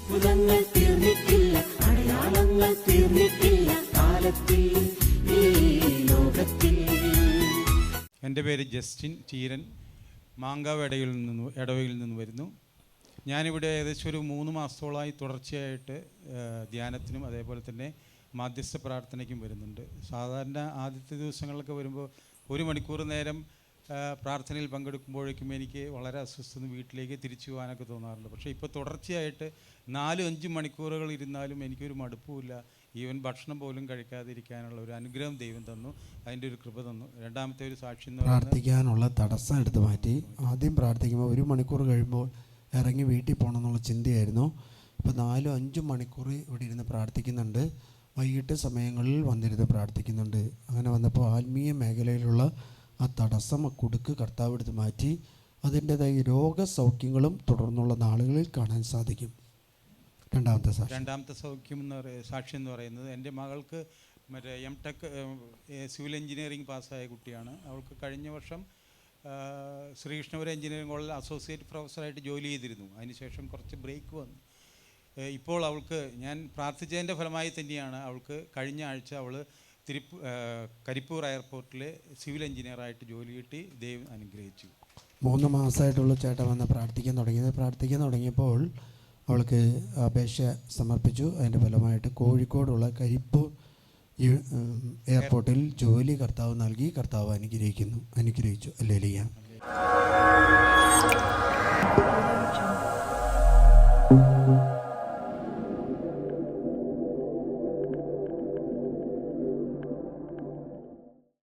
അത്ഭുതങ്ങൾ തീർന്നിട്ടില്ല, അടയാളങ്ങൾ തീർന്നിട്ടില്ല കാലത്തിൽ ഈ ലോകത്തിൽ. എൻ്റെ പേര് ജസ്റ്റിൻ ചീരൻ, മാങ്കാവ് ഇടവയിൽ നിന്ന് വരുന്നു. ഞാനിവിടെ ഏകദേശം ഒരു 3 മാസത്തോളമായി തുടർച്ചയായിട്ട് ധ്യാനത്തിനും അതേപോലെ തന്നെ മാധ്യസ്ഥ പ്രാർത്ഥനയ്ക്കും വരുന്നുണ്ട്. സാധാരണ ആദ്യത്തെ ദിവസങ്ങളിലൊക്കെ വരുമ്പോൾ 1 മണിക്കൂർ നേരം പ്രാർത്ഥനയിൽ പങ്കെടുക്കുമ്പോഴേക്കും എനിക്ക് വളരെ അസ്വസ്ഥത, വീട്ടിലേക്ക് തിരിച്ചു പോകാനൊക്കെ തോന്നാറുണ്ട്. പക്ഷേ ഇപ്പോൾ തുടർച്ചയായിട്ട് 4-5 മണിക്കൂറുകൾ ഇരുന്നാലും എനിക്കൊരു മടുപ്പുമില്ല. ഈവൻ ഭക്ഷണം പോലും കഴിക്കാതിരിക്കാനുള്ള ഒരു അനുഗ്രഹം ദൈവം തന്നു, അതിൻ്റെ ഒരു കൃപ തന്നു. രണ്ടാമത്തെ ഒരു സാക്ഷി എന്ന് പറയുന്നത് പ്രാർത്ഥിക്കാനുള്ള തടസ്സം എടുത്ത് മാറ്റി. ആദ്യം പ്രാർത്ഥിക്കുമ്പോൾ 1 മണിക്കൂർ കഴിയുമ്പോൾ ഇറങ്ങി വീട്ടിൽ പോകണം എന്നുള്ള ചിന്തയായിരുന്നു. ഇപ്പോൾ 4-5 മണിക്കൂർ ഇവിടെ ഇരുന്ന് പ്രാർത്ഥിക്കുന്നുണ്ട്. വൈകിട്ട് സമയങ്ങളിൽ വന്നിരുന്ന് പ്രാർത്ഥിക്കുന്നുണ്ട്. അങ്ങനെ വന്നപ്പോൾ ആത്മീയ മേഖലയിലുള്ള ആ തടസ്സം, ആ കുടുക്ക് കർത്താവ് എടുത്ത് മാറ്റി. അതിൻ്റെതായ രോഗസൗഖ്യങ്ങളും തുടർന്നുള്ള നാളുകളിൽ കാണാൻ സാധിക്കും. രണ്ടാമത്തെ സൗഖ്യം സാക്ഷി എന്ന് പറയുന്നത് എൻ്റെ മകൾക്ക് മറ്റേ M.Tech സിവിൽ എഞ്ചിനീയറിംഗ് പാസ്സായ കുട്ടിയാണ്. അവൾക്ക് കഴിഞ്ഞ വർഷം ശ്രീകൃഷ്ണപുരം എഞ്ചിനീയറിംഗ് കോളേജിൽ അസോസിയേറ്റ് പ്രൊഫസറായിട്ട് ജോലി ചെയ്തിരുന്നു. അതിനുശേഷം കുറച്ച് ബ്രേക്ക് വന്നു. ഇപ്പോൾ അവൾക്ക് ഞാൻ പ്രാർത്ഥിച്ചതിൻ്റെ ഫലമായി തന്നെയാണ് അവൾക്ക് കഴിഞ്ഞ ആഴ്ച അവൾ കരിപ്പൂർ എയർപോർട്ടിൽ സിവിൽ എഞ്ചിനീയറായിട്ട് ജോലി കിട്ടി. ദൈവം അനുഗ്രഹിച്ചു. 3 മാസമായിട്ടുള്ള ചേട്ടൻ വന്ന് പ്രാർത്ഥിക്കാൻ തുടങ്ങിയപ്പോൾ അവൾക്ക് അപേക്ഷ സമർപ്പിച്ചു. അതിൻ്റെ ഫലമായിട്ട് കോഴിക്കോടുള്ള കരിപ്പൂർ എയർപോർട്ടിൽ ജോലി കർത്താവ് നൽകി. കർത്താവ് അനുഗ്രഹിച്ചു. ഹല്ലേലൂയ.